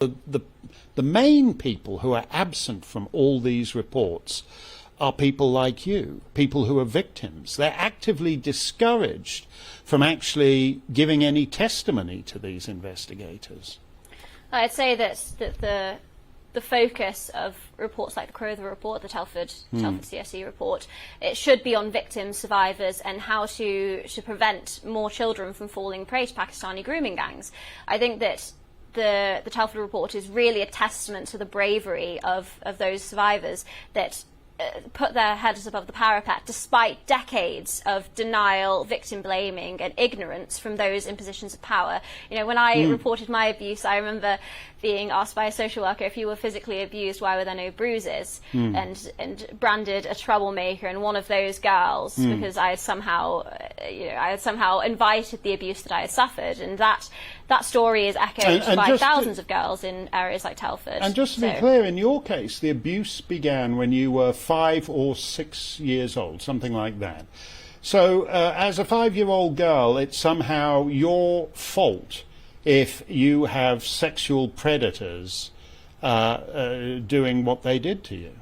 The main people who are absent from all these reports are people like you, people who are victims. They're actively discouraged from actually giving any testimony to these investigators. I'd say that the focus of reports like the Crowther report, the Telford CSE report, it should be on victims, survivors, and how to prevent more children from falling prey to Pakistani grooming gangs. I think that the Telford report is really a testament to the bravery of those survivors that put their heads above the parapet despite decades of denial, victim blaming and ignorance from those in positions of power. You know, when I reported my abuse, I remember being asked by a social worker, if you were physically abused, why were there no bruises? And branded a troublemaker and one of those girls because I had somehow invited the abuse that I had suffered, and that story is echoed by thousands of girls in areas like Telford. And just to be clear, in your case, the abuse began when you were 5 or 6 years old, something like that. So as a 5-year-old girl, it's somehow your fault if you have sexual predators doing what they did to you.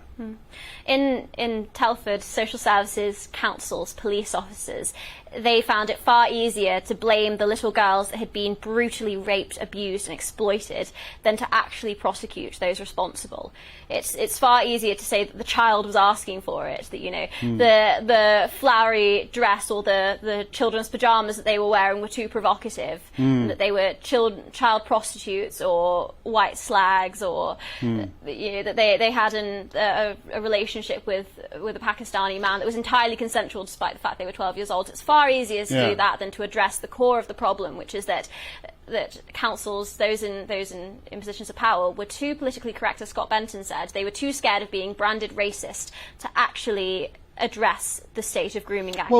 In Telford, social services, councils, police officers, they found it far easier to blame the little girls that had been brutally raped, abused and exploited than to actually prosecute those responsible. It's far easier to say that the child was asking for it, that, you know, the flowery dress or the children's pyjamas that they were wearing were too provocative, and that they were child prostitutes or white slags, or you know, that they had a relationship with a Pakistani man that was entirely consensual despite the fact they were 12 years old. It's far easier to do that than to address the core of the problem, which is that councils, those in positions of power, were too politically correct, as Scott Benton said. They were too scared of being branded racist to actually address the state of grooming gangs.